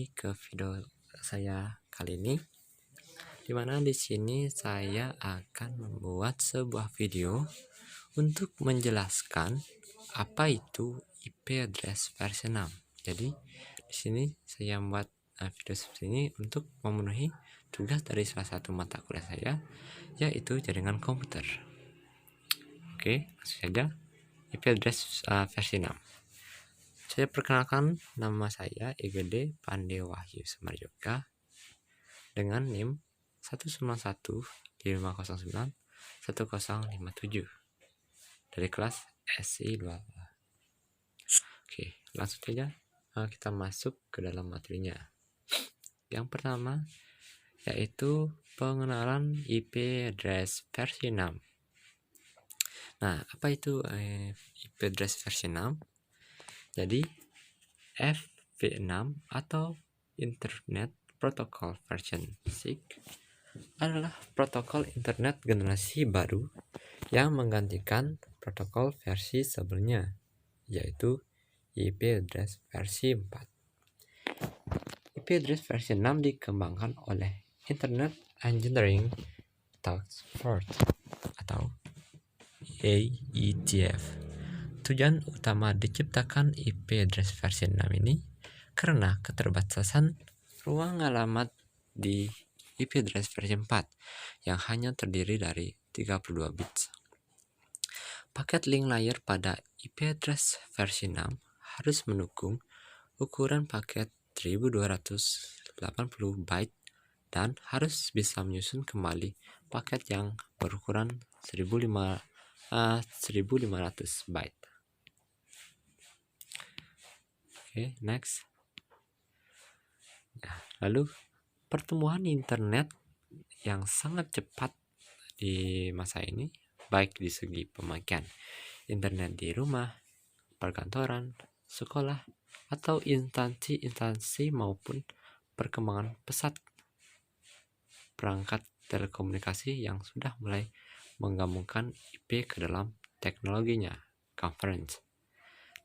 kembali ke video saya kali ini, dimana di sini saya akan membuat sebuah video untuk menjelaskan apa itu IP address versi 6. Jadi di sini saya membuat video seperti ini untuk memenuhi tugas dari salah satu mata kuliah saya, yaitu jaringan komputer. Oke, langsung saja IP address versi 6. Saya perkenalkan, nama saya IGD Pande Wahyu Sumaryoga dengan NIM 19155091057 dari kelas SI 2. Oke, langsung saja kita masuk ke dalam materinya. Yang pertama yaitu pengenalan IP address versi 6. Nah, apa itu IP address versi 6? Jadi FV6 atau Internet Protocol version 6 adalah protokol internet generasi baru yang menggantikan protokol versi sebelumnya, yaitu IP address versi 4. IP address versi 6 dikembangkan oleh Internet Engineering Task Force atau AETF. Tujuan utama diciptakan IP address versi 6 ini karena keterbatasan ruang alamat di IP address versi 4 yang hanya terdiri dari 32 bits. Paket link layer pada IP address versi 6 harus mendukung ukuran paket 1280 byte dan harus bisa menyusun kembali paket yang berukuran 1500 byte. Oke, next. Nah, lalu pertumbuhan internet yang sangat cepat di masa ini, baik di segi pemakaian internet di rumah, perkantoran, sekolah, atau instansi maupun perkembangan pesat perangkat telekomunikasi yang sudah mulai menggabungkan IP ke dalam teknologinya, conference.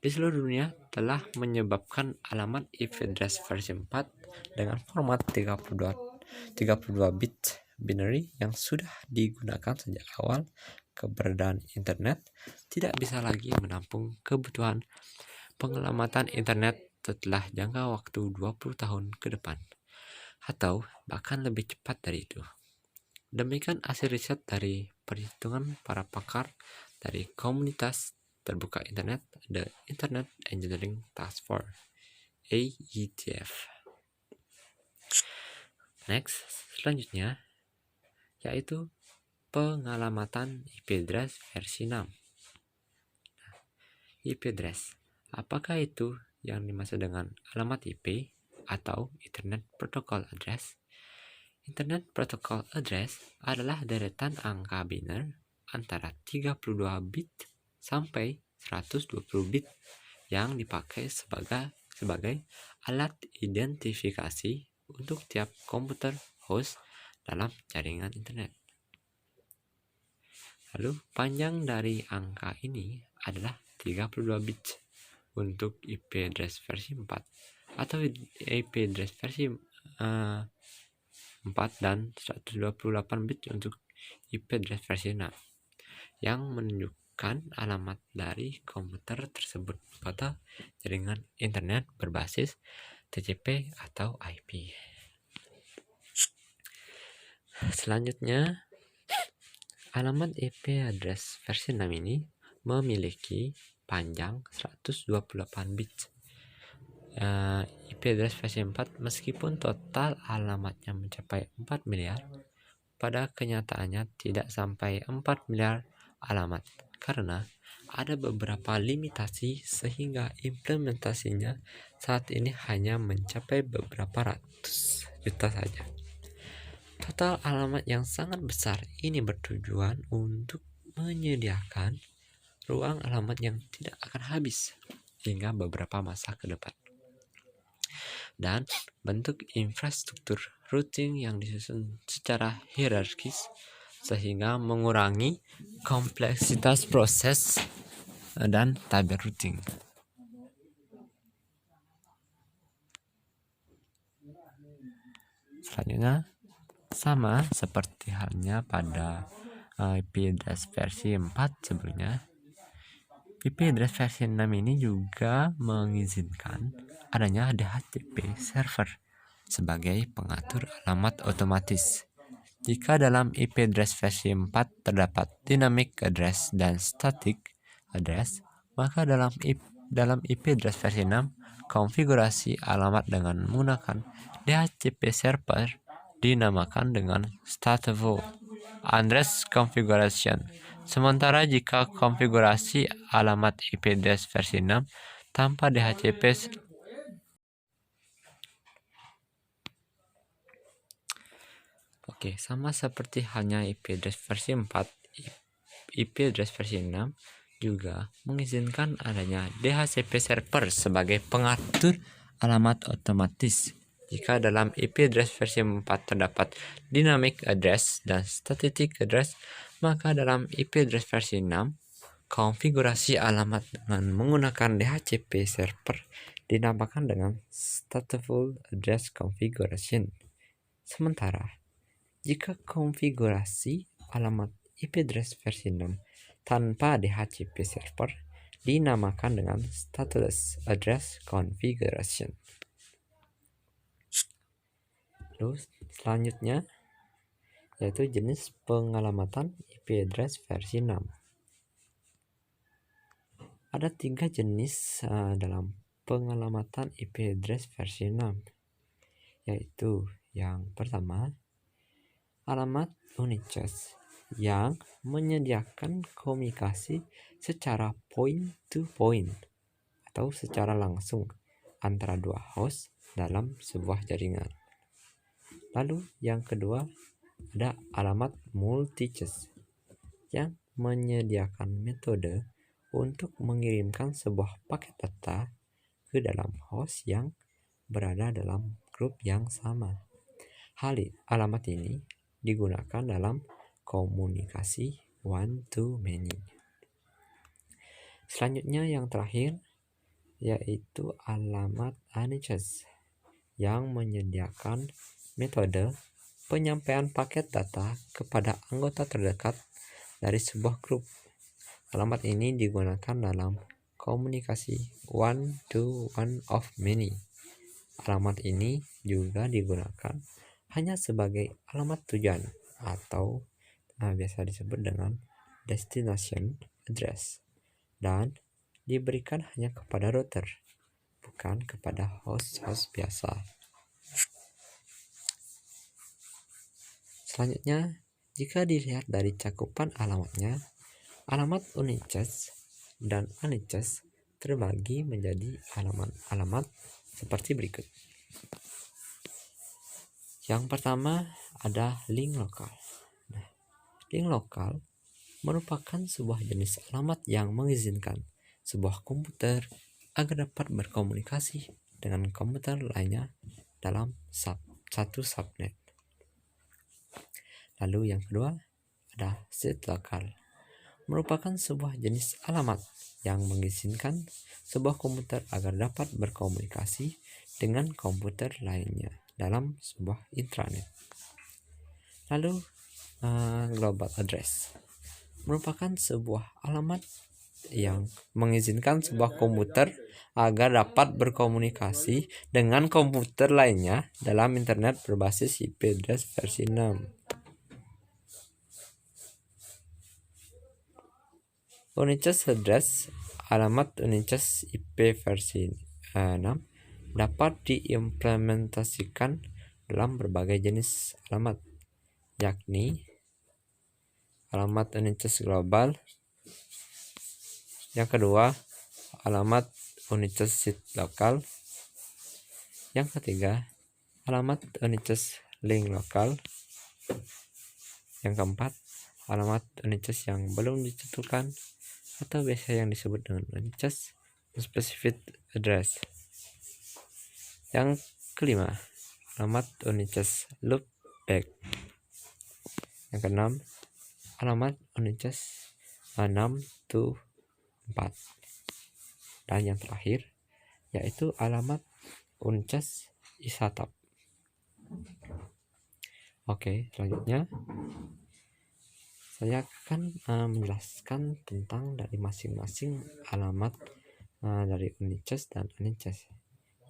Di seluruh dunia telah menyebabkan alamat IP address versi 4 dengan format 32 bit binary yang sudah digunakan sejak awal keberadaan internet tidak bisa lagi menampung kebutuhan pengelamatan internet setelah jangka waktu 20 tahun ke depan, atau bahkan lebih cepat dari itu. Demikian hasil riset dari perhitungan para pakar dari komunitas terbuka internet, the Internet Engineering Task Force AETF. Next, selanjutnya yaitu pengalamatan IP address versi 6. IP address, apakah itu yang dimaksud dengan alamat IP atau Internet Protocol Address? Internet Protocol Address adalah deretan angka biner antara 32 bit sampai 120 bit yang dipakai sebagai alat identifikasi untuk tiap komputer host dalam jaringan internet. Lalu panjang dari angka ini adalah 32 bit untuk IP address versi 4 atau IP address versi 4 dan 128 bit untuk IP address versi 6 yang menunjukkan alamat dari komputer tersebut pada jaringan internet berbasis TCP atau IP. Selanjutnya, alamat IP address versi 6 ini memiliki panjang 128 bit. IP address versi 4 meskipun total alamatnya mencapai 4 miliar, pada kenyataannya tidak sampai 4 miliar alamat karena ada beberapa limitasi sehingga implementasinya saat ini hanya mencapai beberapa ratus juta saja. Total alamat yang sangat besar ini bertujuan untuk menyediakan ruang alamat yang tidak akan habis hingga beberapa masa ke depan. Dan bentuk infrastruktur routing yang disusun secara hierarkis sehingga mengurangi kompleksitas proses dan tabel routing. Selanjutnya, sama seperti halnya pada IP address versi 4 sebelumnya, IP address versi 6 ini juga mengizinkan adanya DHCP server sebagai pengatur alamat otomatis. Jika dalam IP address versi 4 terdapat dynamic address dan static address, maka dalam IP address versi 6, konfigurasi alamat dengan menggunakan DHCP server dinamakan dengan stateful address configuration. Sementara jika konfigurasi alamat IP address versi 6 tanpa DHCP sama seperti halnya IP address versi 4, IP address versi 6 juga mengizinkan adanya DHCP server sebagai pengatur alamat otomatis. Jika dalam IP address versi 4 terdapat dynamic address dan static address, maka dalam IP address versi 6, konfigurasi alamat dengan menggunakan DHCP server dinamakan dengan stateful address configuration. Sementara jika konfigurasi alamat IP address versi 6 tanpa DHCP server dinamakan dengan stateless address configuration. Lalu selanjutnya yaitu jenis pengalamatan IP address versi 6. Ada 3 jenis dalam pengalamatan IP address versi 6, yaitu yang pertama, alamat Uniches yang menyediakan komunikasi secara point to point atau secara langsung antara dua host dalam sebuah jaringan. Lalu yang kedua, ada alamat multiches yang menyediakan metode untuk mengirimkan sebuah paket data ke dalam host yang berada dalam grup yang sama. Alamat ini digunakan dalam komunikasi one to many. Selanjutnya yang terakhir yaitu alamat Uniches yang menyediakan metode penyampaian paket data kepada anggota terdekat dari sebuah grup. Alamat ini digunakan dalam komunikasi one to one of many. Alamat ini juga digunakan hanya sebagai alamat tujuan atau biasa disebut dengan destination address dan diberikan hanya kepada router, bukan kepada host-host biasa. Selanjutnya, jika dilihat dari cakupan alamatnya, alamat Uniches dan Uniches terbagi menjadi alamat seperti berikut. Yang pertama ada link lokal. Link lokal merupakan sebuah jenis alamat yang mengizinkan sebuah komputer agar dapat berkomunikasi dengan komputer lainnya dalam satu subnet. Lalu yang kedua ada set lokal, merupakan sebuah jenis alamat yang mengizinkan sebuah komputer agar dapat berkomunikasi dengan komputer lainnya dalam sebuah intranet. Lalu global address merupakan sebuah alamat yang mengizinkan sebuah komputer agar dapat berkomunikasi dengan komputer lainnya dalam internet berbasis IP address versi 6. Uniches address, alamat Uniches IP versi 6 dapat diimplementasikan dalam berbagai jenis alamat, yakni alamat Uniches global, yang kedua alamat Uniches set lokal, yang ketiga alamat Uniches link lokal, yang keempat alamat Uniches yang belum ditentukan atau biasa yang disebut dengan Uniches specific address, yang kelima alamat Uniches loopback, yang keenam alamat Uniches 6 to 4, dan yang terakhir yaitu alamat Uniches isotype. Oke, selanjutnya saya akan menjelaskan tentang dari masing-masing alamat dari Unices dan Unices.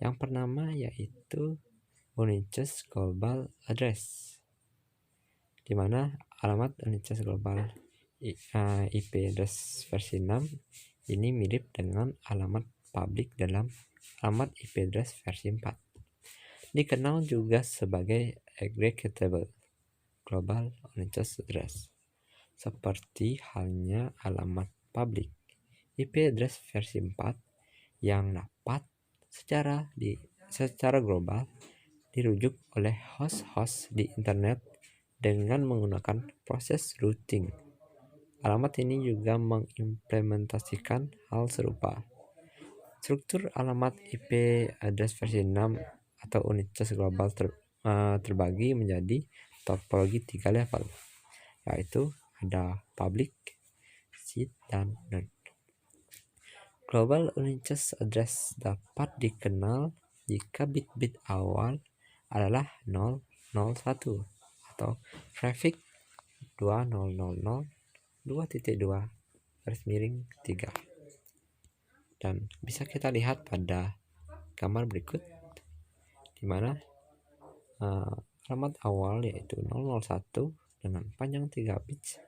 Yang pertama yaitu Unices Global Address, di mana alamat Unices Global IP address versi 6 ini mirip dengan alamat publik dalam alamat IP address versi 4. Dikenal juga sebagai Executable Global Unices Address. Seperti halnya alamat publik, IP address versi 4 yang dapat secara global dirujuk oleh host-host di internet dengan menggunakan proses routing. Alamat ini juga mengimplementasikan hal serupa. Struktur alamat IP address versi 6 atau Unices Global terbagi menjadi topologi 3 level, yaitu ada public, seed, dan node. Global Unices Address dapat dikenal jika bit-bit awal adalah 001 atau prefix 2000.2.2/3 dan bisa kita lihat pada gambar berikut, di mana alamat awal yaitu 001 dengan panjang 3 bits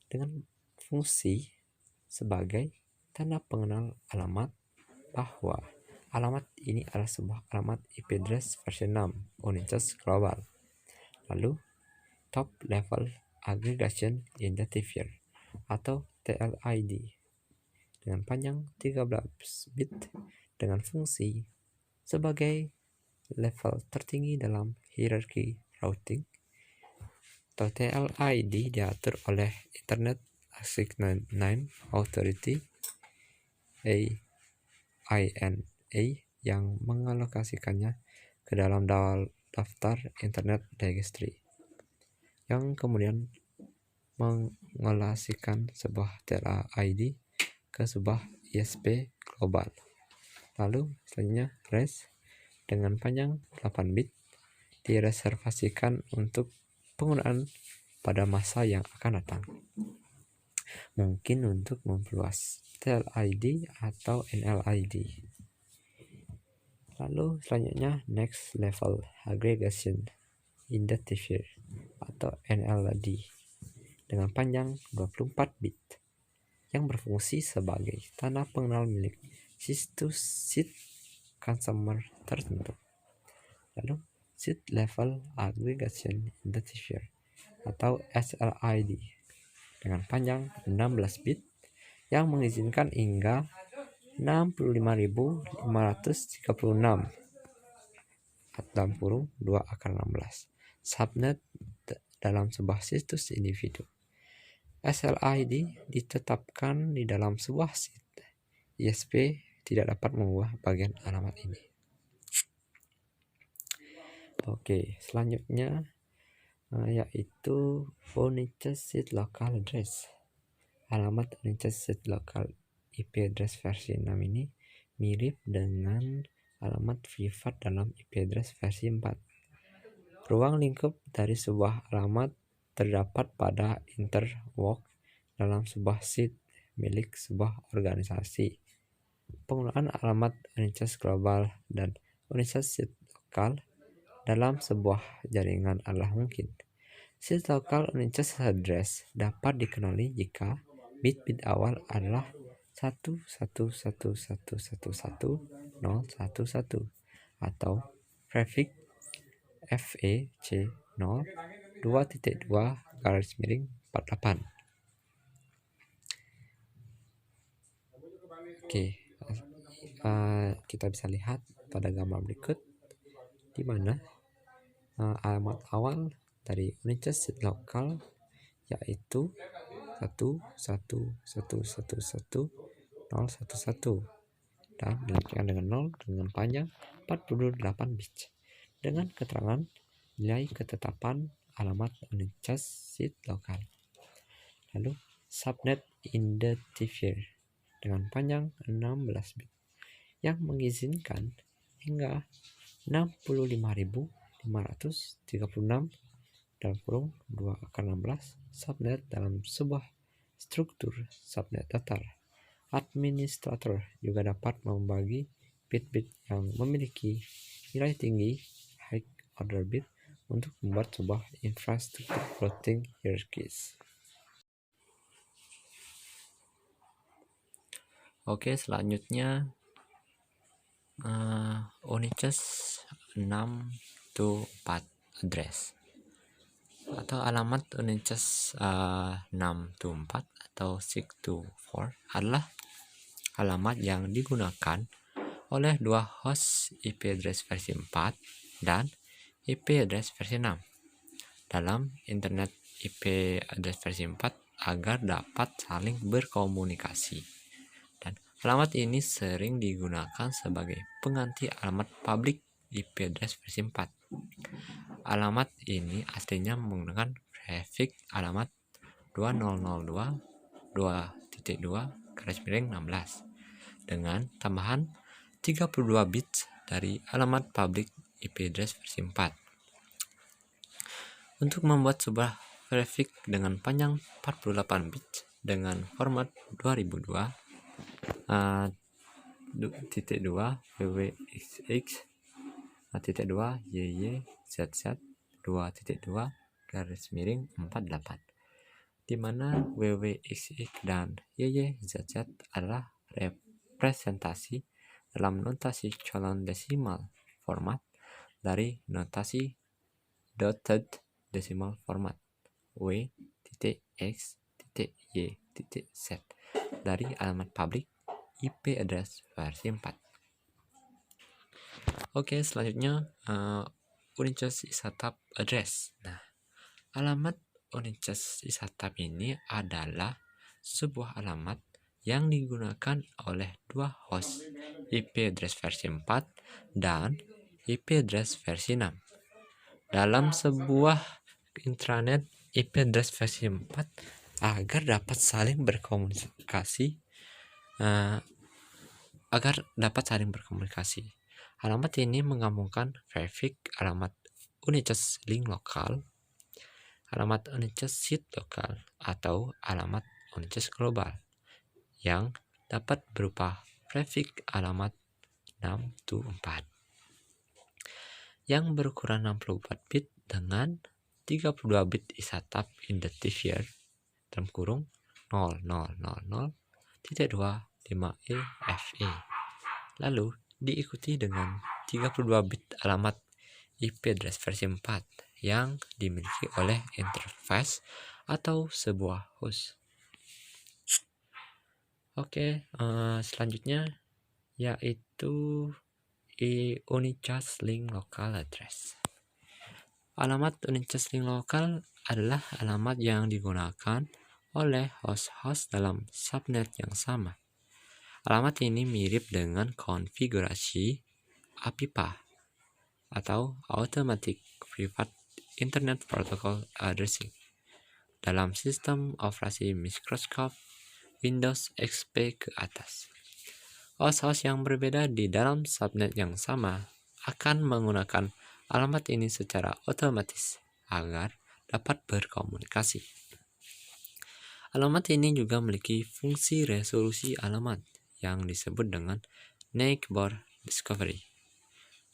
dengan fungsi sebagai tanda pengenal alamat bahwa alamat ini adalah sebuah alamat IP address versi 6 Unices Global. Lalu Top Level Aggregation Identifier atau TLID dengan panjang 13 bit dengan fungsi sebagai level tertinggi dalam hierarki routing, atau TLID diatur oleh Internet Access 9 Authority INA yang mengalokasikannya ke dalam daftar Internet Registry, yang kemudian mengalokasikan sebuah TLID ke sebuah ISP global. Lalu selanjutnya res dengan panjang 8 bit direservasikan untuk penggunaan pada masa yang akan datang, mungkin untuk memperluas TLID atau NLID. Lalu selanjutnya Next Level Aggregation Identifier atau NLID dengan panjang 24 bit yang berfungsi sebagai tanda pengenal milik situs seed consumer tertentu. Lalu Seed Level Aggregation Identifier atau SLID dengan panjang 16 bit yang mengizinkan hingga 65.536 dalam kurung 2/16 subnet dalam sebuah situs individu. SLID ditetapkan di dalam sebuah seed. ISP tidak dapat mengubah bagian alamat ini. Oke, selanjutnya yaitu Unices Seed Local Address. Alamat Unices Seed Local IP address versi 6 ini mirip dengan alamat privat dalam IP address versi 4. Ruang lingkup dari sebuah alamat terdapat pada interwalk dalam sebuah seed milik sebuah organisasi. Penggunaan alamat Unices Global dan Unices Seed Local dalam sebuah jaringan adalah mungkin. Seed Local Unices Address dapat dikenali jika bit-bit awal adalah 111111011 atau prefix FEC 0 2.2/48. Oke, kita bisa lihat pada gambar berikut, di mana alamat awal dari Unices Seed Local yaitu 111111011 dan dilanjutkan dengan 0 dengan panjang 48 bit dengan keterangan nilai ketetapan alamat Unices Seed Local. Lalu subnet identifier dengan panjang 16 bit yang mengizinkan hingga 65.536 dalam kurung 2/16 subnet dalam sebuah struktur subnet datar. Administrator juga dapat membagi bit-bit yang memiliki nilai tinggi high order bit untuk membuat sebuah infrastruktur routing hierarchies. Oke, selanjutnya Uniches 624 address atau alamat Uniches 624 atau 624 adalah alamat yang digunakan oleh dua host IP address versi 4 dan IP address versi 6 dalam Internet IP address versi 4 agar dapat saling berkomunikasi. Dan alamat ini sering digunakan sebagai pengganti alamat public IP address versi 4. Alamat ini aslinya menggunakan prefix alamat 2002.2.2/16 dengan tambahan 32 bits dari alamat public IP address versi 4. Untuk membuat sebuah prefix dengan panjang 48 bits dengan format 2002.2 wwxx -2 yyyzz 2.2/48, di mana wwxx dan yyyzz adalah representasi dalam notasi colon desimal format dari notasi dotted decimal format w.x.y.z dari alamat public IP address versi 4. Oke, selanjutnya Uniches ISATAP address. Nah, alamat Uniches ISATAP ini adalah sebuah alamat yang digunakan oleh dua host IP address versi 4 dan IP address versi 6 dalam sebuah intranet IP address versi 4 agar dapat saling berkomunikasi. Alamat ini menggabungkan prefix alamat Uniches link lokal, alamat Uniches seed lokal, atau alamat Uniches global yang dapat berupa prefix alamat 624 yang berukuran 64 bit dengan 32 bit ISATAP identifier dalam kurung 0000.25E-FE, lalu diikuti dengan 32 bit alamat IP address versi 4 yang dimiliki oleh interface atau sebuah host. Oke, selanjutnya yaitu Uniches link local address. Alamat Uniches link lokal adalah alamat yang digunakan oleh host-host dalam subnet yang sama. Alamat ini mirip dengan konfigurasi APIPA atau Automatic Private Internet Protocol Addressing dalam sistem operasi Microsoft Windows XP ke atas. Host-host yang berbeda di dalam subnet yang sama akan menggunakan alamat ini secara otomatis agar dapat berkomunikasi. Alamat ini juga memiliki fungsi resolusi alamat yang disebut dengan neighbor discovery.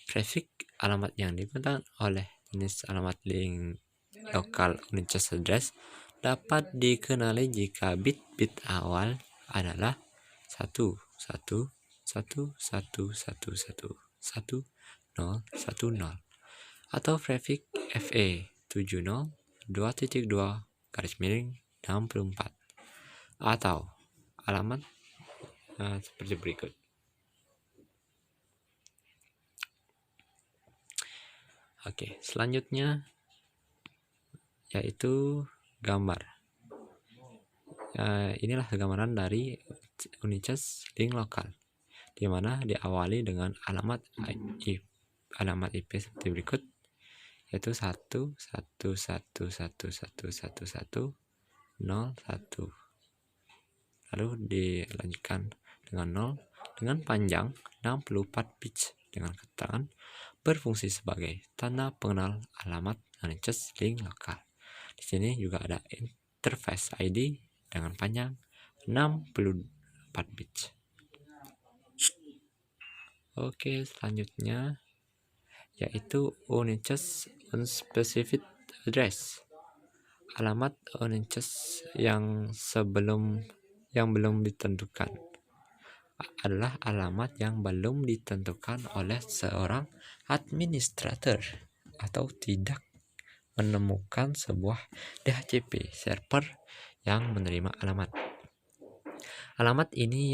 Prefix alamat yang digunakan oleh jenis alamat link lokal Uniches address dapat dikenali jika bit-bit awal adalah 1111111010 atau prefix FE 70.2.2/64 atau alamat seperti berikut. Oke, selanjutnya yaitu gambar. Inilah gambaran dari Uniches link lokal, di mana diawali dengan alamat IP seperti berikut, yaitu 111111101, lalu dilanjutkan dengan 0 dengan panjang 64 bits dengan keterangan berfungsi sebagai tanda pengenal alamat Unix link lokal. Di sini juga ada interface ID dengan panjang 64 bit. Oke, selanjutnya yaitu Unix unspecified address. Alamat Unix yang belum ditentukan adalah alamat yang belum ditentukan oleh seorang administrator atau tidak menemukan sebuah DHCP server yang menerima alamat. Alamat ini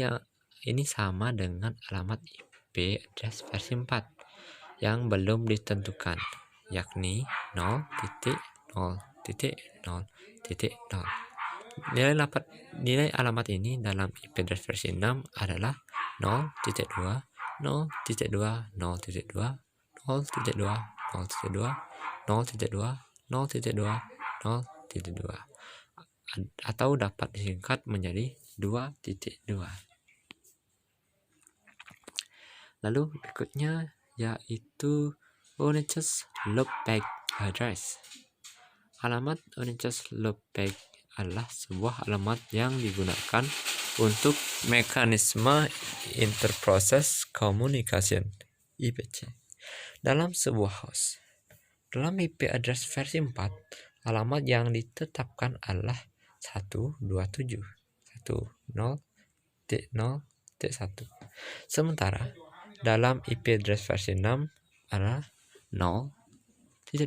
sama dengan alamat IP address versi 4 yang belum ditentukan, yakni 0.0.0.0. Nilai alamat ini dalam IP address versi 6 adalah 0.2, 0.2, 0.2, 0.2, 0.2, 0.2, 0.2, 0.2, atau dapat disingkat menjadi 2.2. Lalu berikutnya yaitu Unix loopback address. Alamat Unix loopback adalah sebuah alamat yang digunakan untuk mekanisme interprocess communication (IPC) dalam sebuah host. Dalam IP address versi 4, alamat yang ditetapkan adalah 127.1.0.1. Sementara dalam IP address versi 6 adalah 0.2,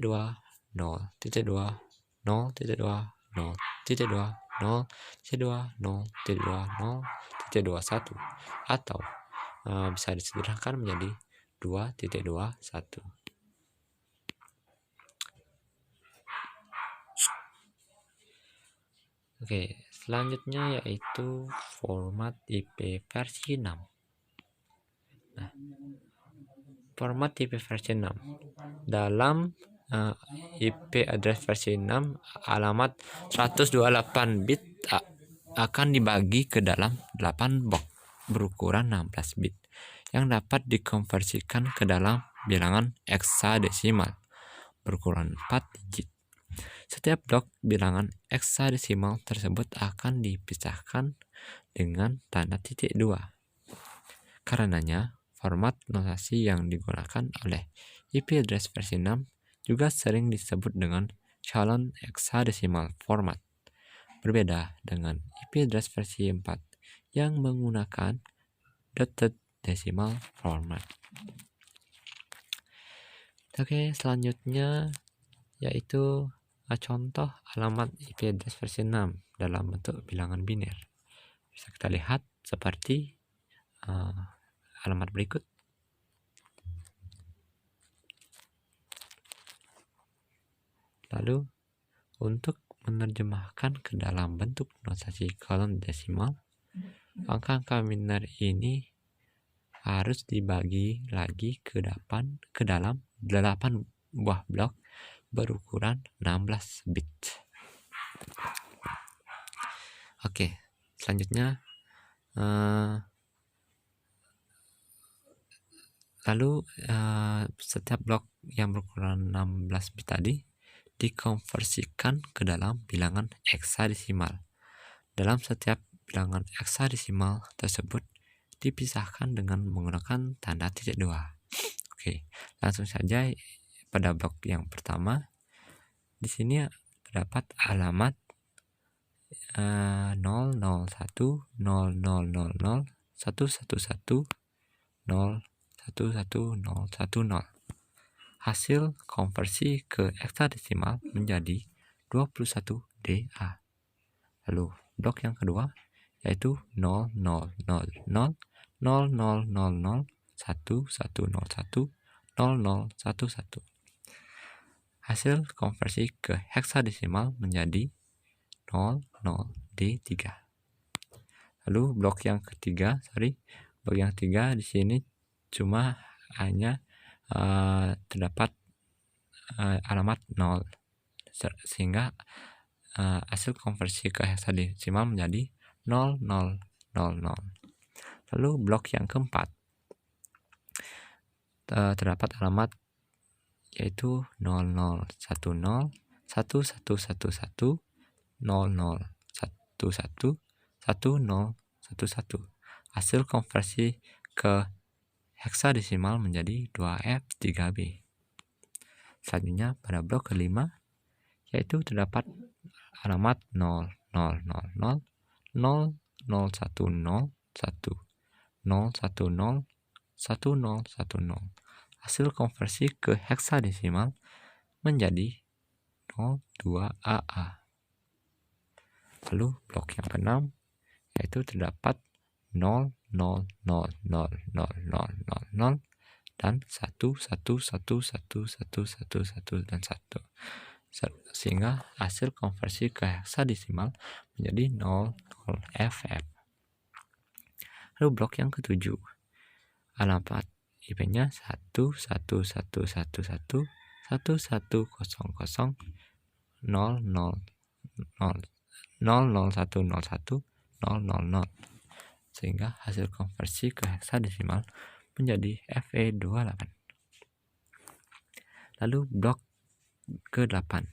0.2, 0.2, 0.2, 0.2, 0.21 atau bisa disederhanakan menjadi 2.21. Oke, selanjutnya yaitu format IP versi 6. Nah, format IP versi 6 dalam IP address versi 6, alamat 128 bit akan dibagi ke dalam 8 box berukuran 16 bit yang dapat dikonversikan ke dalam bilangan heksadesimal berukuran 4 digit. Setiap blok bilangan heksadesimal tersebut akan dipisahkan dengan tanda titik 2. Karenanya, format notasi yang digunakan oleh IP address versi 6 juga sering disebut dengan calon heksadesimal format. Berbeda dengan IP address versi 4 yang menggunakan dotted decimal format. Oke, selanjutnya yaitu contoh alamat IP address versi 6 dalam bentuk bilangan biner. Bisa kita lihat seperti alamat berikut. Lalu untuk menerjemahkan ke dalam bentuk notasi kolom desimal, angka-angka biner ini harus dibagi lagi ke dalam 8 buah blok berukuran 16 bit. Oke, selanjutnya setiap blok yang berukuran 16 bit tadi dikonversikan ke dalam bilangan heksadesimal. Dalam setiap bilangan heksadesimal tersebut dipisahkan dengan menggunakan tanda titik 2. Oke, langsung saja pada blok yang pertama. Di sini terdapat alamat 001 0000 111 011 Hasil konversi ke heksadesimal menjadi 21 DA. Lalu blok yang kedua yaitu 0000 0000 1101 0011. Hasil konversi ke heksadesimal menjadi 00D3. Lalu blok yang ketiga, di sini cuma hanya terdapat alamat 0, sehingga hasil konversi ke heksadesimal menjadi 0000. Lalu blok yang keempat terdapat alamat yaitu 0010 1111 0011 1011. Hasil konversi ke heksadesimal menjadi 2F3B. Selanjutnya pada blok kelima, yaitu terdapat alamat 0000 0010 1010 1010. Hasil konversi ke heksadesimal menjadi 02AA. Lalu blok yang keenam, yaitu terdapat 000000 dan 111111 dan 1, sehingga hasil konversi ke heksadesimal menjadi 00FF. Lalu blok yang ketujuh, alamat IP-nya 111111100000, sehingga hasil konversi ke heksadesimal menjadi FE28. Lalu blok ke-8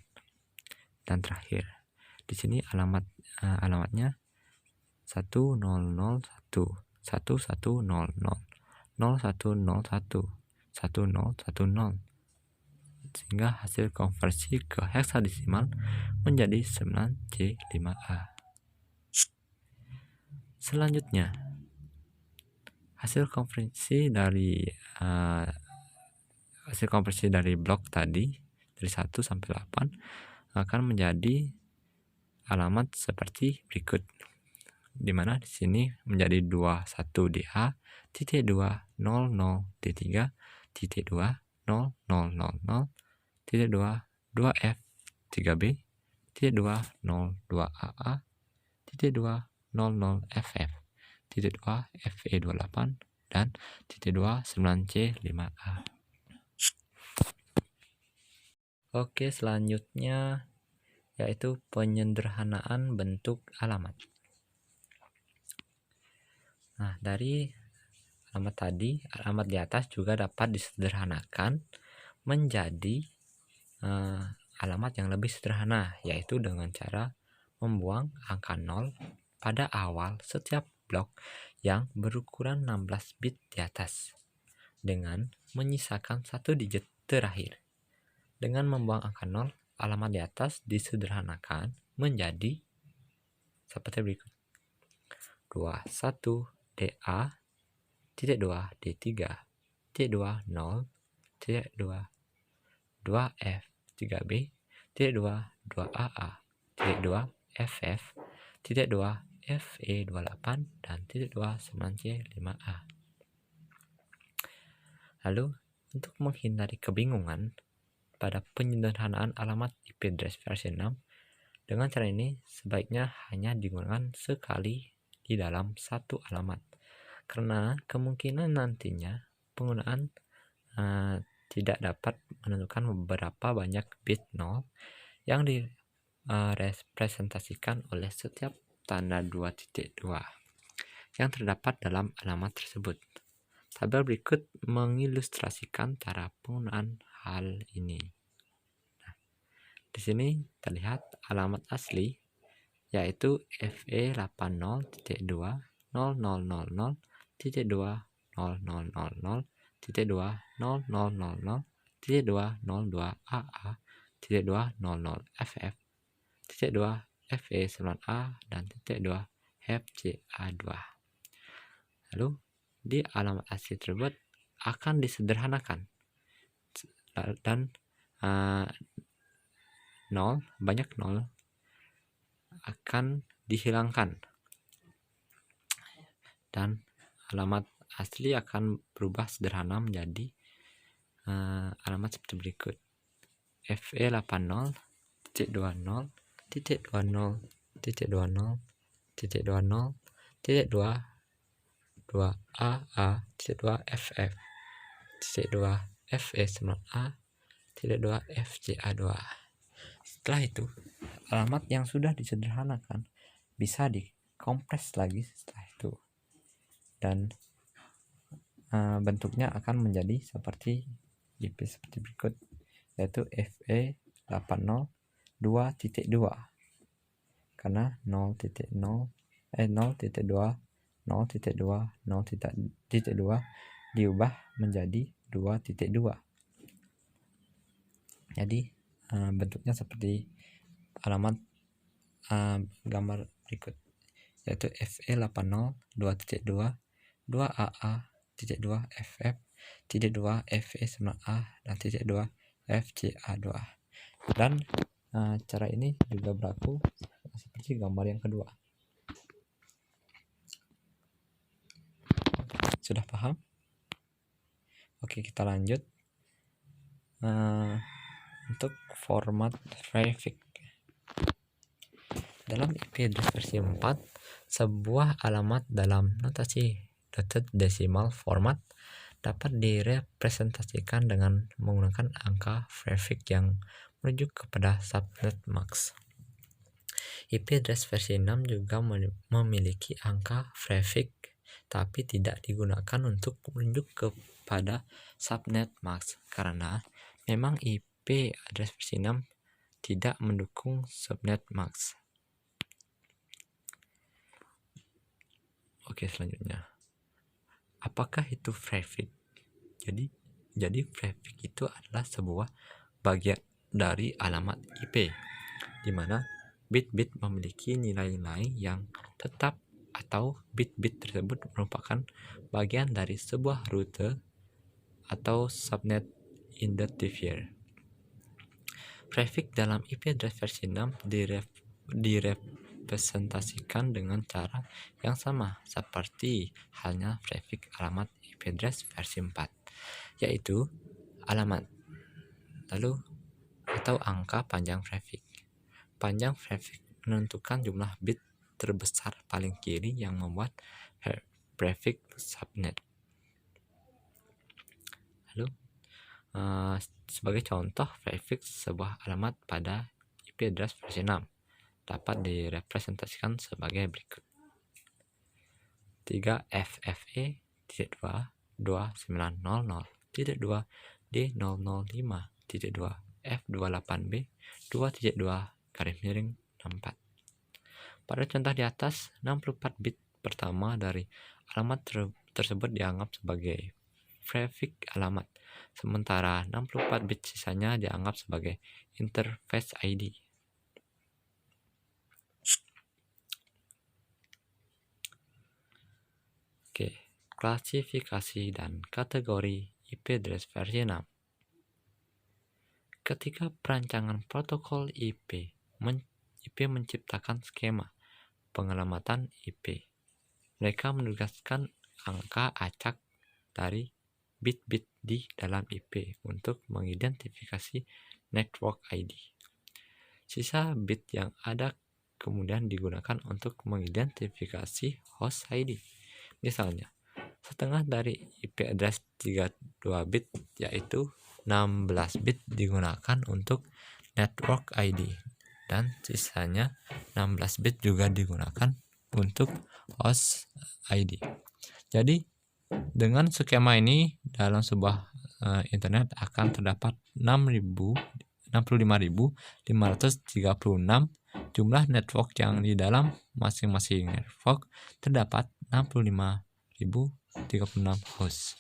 dan terakhir. Di sini alamatnya 100 1100 0101 1010, sehingga hasil konversi ke heksadesimal menjadi 9C5A. Selanjutnya, hasil konversi dari blok tadi dari 1 sampai 8 akan menjadi alamat seperti berikut, di mana di sini menjadi 21DA, titik 200 D3, titik 2000 titik 2F 3B, titik 202AA, titik 200FF, titik 2 FE28 dan titik 2 9C5A. Oke, selanjutnya yaitu penyederhanaan bentuk alamat. Nah, dari alamat tadi, alamat di atas juga dapat disederhanakan menjadi alamat yang lebih sederhana, yaitu dengan cara membuang angka 0 pada awal setiap blok yang berukuran 16 bit di atas, dengan menyisakan satu digit terakhir. Dengan membuang angka 0, alamat di atas disederhanakan menjadi seperti berikut: 21 DA, titik 2 D3, titik 20, titik 2 2F 3B, titik 2 2AA, titik 2 FF, titik 2 FE28 dan titik 2 9C5A. Lalu, untuk menghindari kebingungan pada penyederhanaan alamat IP address versi 6, dengan cara ini sebaiknya hanya digunakan sekali di dalam satu alamat, karena kemungkinan nantinya penggunaan tidak dapat menentukan beberapa banyak bit 0 yang direpresentasikan oleh setiap tanda 2.2 yang terdapat dalam alamat tersebut. Tabel berikut mengilustrasikan cara penggunaan hal ini. Nah, di sini terlihat alamat asli, yaitu FE80.2 0000 titik 2 0000 titik 2 0000 titik 2 02 AA titik 2 00 FF titik 2 FE9A dan titik 2 FCA2. Lalu di alamat asli tersebut akan disederhanakan dan 0 banyak 0 akan dihilangkan dan alamat asli akan berubah sederhana menjadi alamat seperti berikut: FE80 titik 20 titik 20 titik 20 titik 20 titik 2 2AA titik 2 FF titik 2 FE9A titik 2 FCA2. Setelah itu, alamat yang sudah disederhanakan bisa dikompres lagi setelah itu, dan bentuknya akan menjadi seperti IP seperti berikut, yaitu FE80.2.2 karena 0.0 0.2 0.2 0.2 diubah menjadi 2.2. Jadi bentuknya seperti alamat gambar berikut, yaitu FE80.2.2 2AA.2 FF.2 FE9A dan .2 FCA2. Dan cara ini juga berlaku seperti gambar yang kedua. Sudah paham? Oke, kita lanjut. Untuk format prefix. Dalam IP address versi 4, sebuah alamat dalam notasi dotted decimal format dapat direpresentasikan dengan menggunakan angka prefix yang merujuk kepada subnet max. IP address versi 6 juga memiliki angka prefix, tapi tidak digunakan untuk merujuk kepada subnet max karena memang IP address versi 6 tidak mendukung subnet max. Oke, selanjutnya. Apakah itu prefix? Jadi prefix itu adalah sebuah bagian dari alamat IP, di mana bit-bit memiliki nilai-nilai yang tetap atau bit-bit tersebut merupakan bagian dari sebuah rute atau subnet identifier. Prefix dalam IP address versi 6 direpresentasikan dengan cara yang sama seperti halnya prefix alamat IP address versi 4, yaitu alamat lalu atau angka panjang prefix. Panjang prefix menentukan jumlah bit terbesar paling kiri yang membuat prefix subnet. Lalu sebagai contoh prefix sebuah alamat pada IP address versi 6 dapat direpresentasikan sebagai berikut. 3FFE.2 2900.2 D005.2 F28B 2.2 /64. Pada contoh di atas, 64 bit pertama dari alamat tersebut dianggap sebagai prefix alamat, sementara 64 bit sisanya dianggap sebagai interface ID. Oke, klasifikasi dan kategori IP address versi 6. Ketika perancangan protokol IP menciptakan skema pengelamatan IP, mereka menugaskan angka acak dari bit-bit di dalam IP untuk mengidentifikasi network ID. Sisa bit yang ada kemudian digunakan untuk mengidentifikasi host ID. Misalnya, setengah dari IP address 32 bit yaitu 16 bit digunakan untuk network ID dan sisanya 16 bit juga digunakan untuk host ID. Jadi dengan skema ini dalam sebuah internet akan terdapat 65.536 jumlah network yang di dalam masing-masing network terdapat 65.036 host.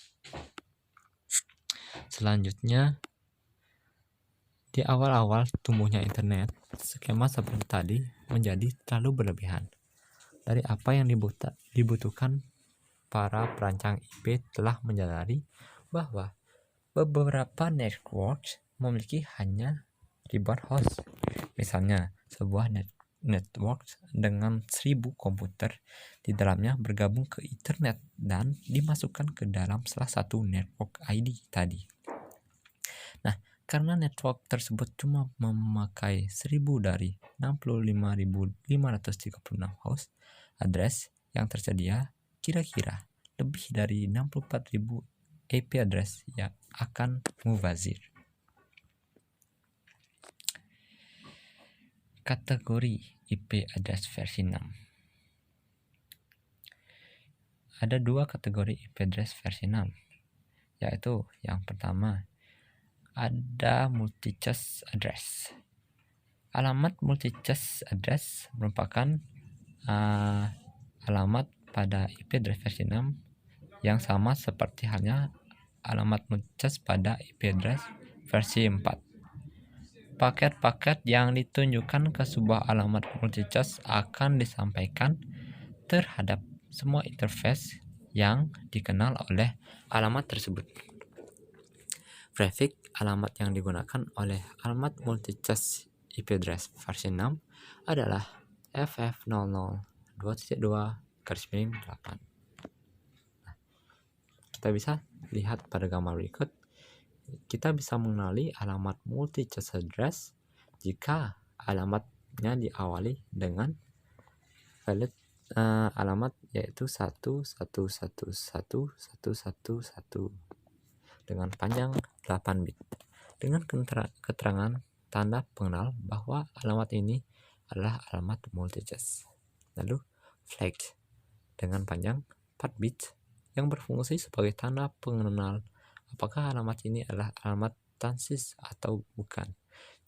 Selanjutnya, di awal-awal tumbuhnya internet, skema seperti tadi menjadi terlalu berlebihan. Dari apa yang dibutuhkan, para perancang IP telah menyadari bahwa beberapa network memiliki hanya ribuan host. Misalnya, sebuah network dengan 1000 komputer di dalamnya bergabung ke internet dan dimasukkan ke dalam salah satu network ID tadi. Nah, karena network tersebut cuma memakai 1000 dari 65.536 host address yang tersedia, kira-kira lebih dari 64.000 IP address yang akan mubazir. Kategori IP address versi 6. Ada dua kategori IP address versi 6, yaitu yang pertama, ada multi-choice address. Alamat multi-choice address merupakan alamat pada IP address versi 6 yang sama seperti halnya alamat multi-choice pada IP address versi 4. Paket-paket yang ditunjukkan ke sebuah alamat multi-choice akan disampaikan terhadap semua interface yang dikenal oleh alamat tersebut. Prefix alamat yang digunakan oleh alamat multi-choice IP address versi 6 adalah FF00 2.2/8. Kita bisa lihat pada gambar berikut. Kita bisa mengenali alamat multi-choice address jika alamatnya diawali dengan valid alamat yaitu 1111111 dengan panjang 8 bit dengan keterangan tanda pengenal bahwa alamat ini adalah alamat multi-choice. Lalu flag dengan panjang 4 bit yang berfungsi sebagai tanda pengenal apakah alamat ini adalah alamat transis atau bukan.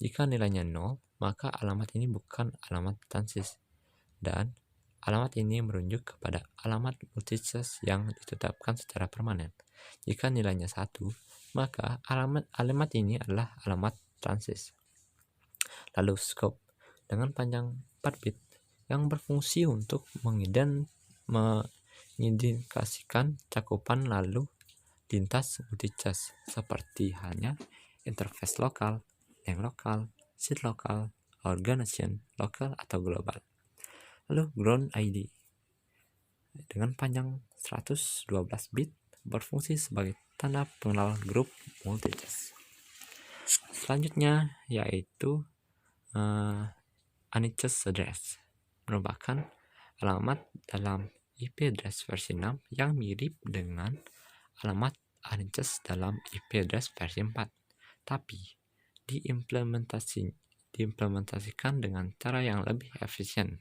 Jika nilainya 0, maka alamat ini bukan alamat transis dan alamat ini merujuk kepada alamat multi-choice yang ditetapkan secara permanen. Jika nilainya 1, maka alamat ini adalah alamat transis. Lalu scope dengan panjang 4 bit yang berfungsi untuk mengindikasikan cakupan lalu lintas multi-choice seperti halnya interface lokal, yang lokal, seed lokal, organization lokal atau global. Lalu ground ID dengan panjang 112 bit berfungsi sebagai tanda pengenal grup multi-choice. Selanjutnya yaitu unchoice address merupakan alamat dalam IP address versi 6 yang mirip dengan alamat unchoice dalam IP address versi 4, tapi diimplementasikan dengan cara yang lebih efisien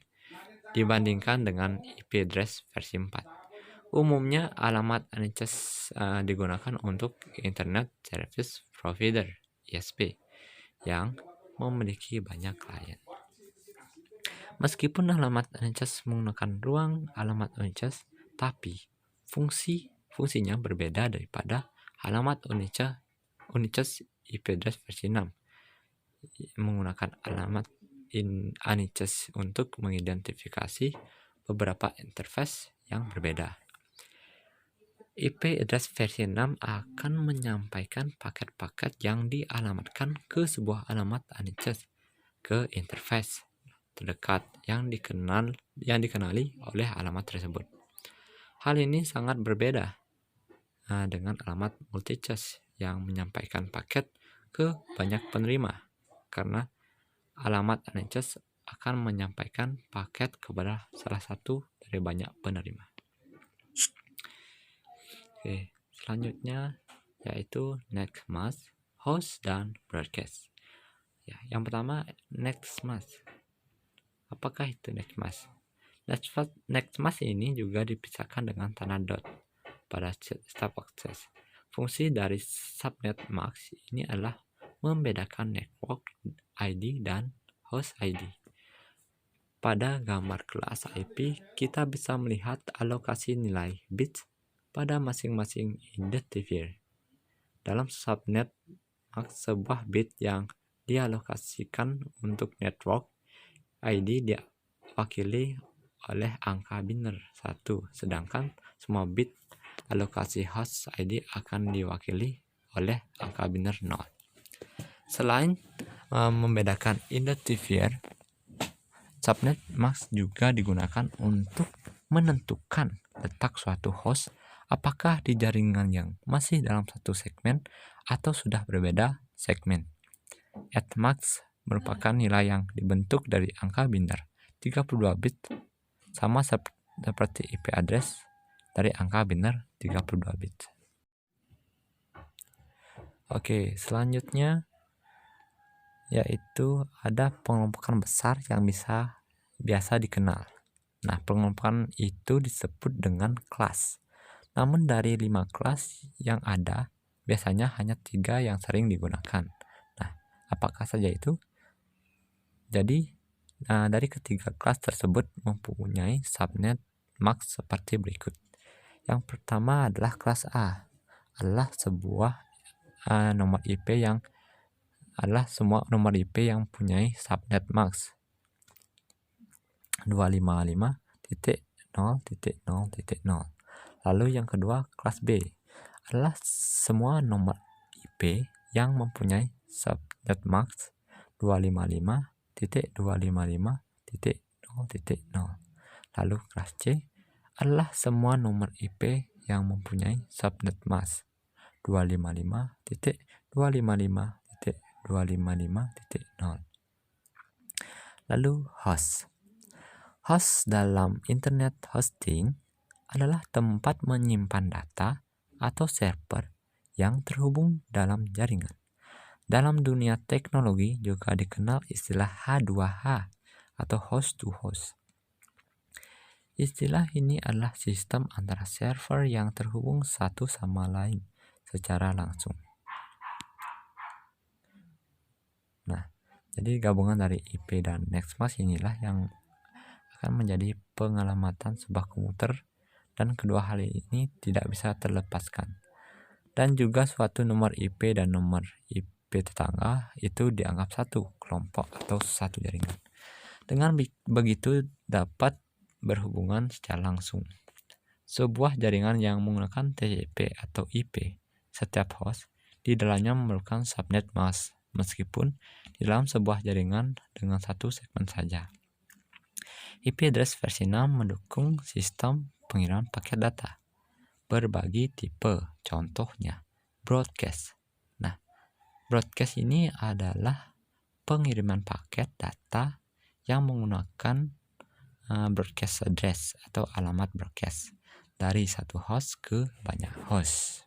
dibandingkan dengan IP address versi 4. Umumnya alamat unchoice digunakan untuk Internet Service Provider (ISP) yang memiliki banyak klien. Meskipun alamat unchoice menggunakan ruang alamat unchoice, tapi fungsinya berbeda daripada alamat unchoice IP address versi 6 menggunakan alamat unchoice untuk mengidentifikasi beberapa interface yang berbeda. IP address versi 6 akan menyampaikan paket-paket yang dialamatkan ke sebuah alamat unchoice ke interface terdekat yang dikenali oleh alamat tersebut. Hal ini sangat berbeda dengan alamat multi-choice yang menyampaikan paket ke banyak penerima, karena alamat unchoice akan menyampaikan paket kepada salah satu dari banyak penerima. Oke, selanjutnya yaitu next mask, host, dan broadcast. Ya, yang pertama next mask. Apakah itu next mask? Next mask ini juga dipisahkan dengan tanda dot pada step access. Fungsi dari subnet mask ini adalah membedakan network ID dan host ID. Pada gambar kelas IP, kita bisa melihat alokasi nilai bits pada masing-masing identifier. Dalam subnet mask, sebuah bit yang dialokasikan untuk network ID diwakili oleh angka biner 1, sedangkan semua bit alokasi host ID akan diwakili oleh angka biner 0. Selain membedakan identifier, subnet mask juga digunakan untuk menentukan letak suatu host apakah di jaringan yang masih dalam satu segmen atau sudah berbeda segmen. @mask merupakan nilai yang dibentuk dari angka biner 32 bit sama seperti IP address dari angka biner 32 bit. Oke, selanjutnya yaitu ada pengelompokan besar yang biasa dikenal. Nah, pengelompokan itu disebut dengan kelas. Namun dari 5 kelas yang ada, biasanya hanya 3 yang sering digunakan. Nah, apakah saja itu? Jadi, dari ketiga kelas tersebut mempunyai subnet max seperti berikut. Yang pertama adalah kelas A, adalah sebuah nomor IP yang adalah semua nomor IP yang punya subnet max 255.0.0.0. Lalu yang kedua kelas B adalah semua nomor IP yang mempunyai subnet max 255.255.0.0. Lalu kelas C adalah semua nomor IP yang mempunyai subnet max 255.255.255.0. Lalu host. Host dalam internet hosting adalah tempat menyimpan data atau server yang terhubung dalam jaringan. Dalam dunia teknologi juga dikenal istilah H2H atau host to host. Istilah ini adalah sistem antara server yang terhubung satu sama lain secara langsung. Nah, jadi gabungan dari IP dan nextmax inilah yang akan menjadi pengelamatan sebuah komputer, dan kedua hal ini tidak bisa terlepaskan. Dan juga suatu nomor IP dan nomor IP tetangga itu dianggap satu kelompok atau satu jaringan. Dengan begitu dapat berhubungan secara langsung. Sebuah jaringan yang menggunakan TCP atau IP, setiap host di dalamnya memerlukan subnet mask, meskipun di dalam sebuah jaringan dengan satu segmen saja. IP address versi 6 mendukung sistem pengiriman paket data berbagi tipe, contohnya broadcast. Nah, broadcast ini adalah pengiriman paket data yang menggunakan broadcast address atau alamat broadcast dari satu host ke banyak host.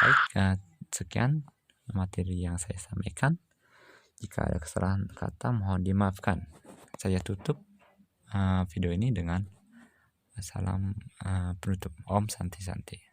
Baik, sekian materi yang saya sampaikan. Jika ada kesalahan kata mohon dimaafkan. Saya tutup video ini dengan salam penutup. Om Santi Santi.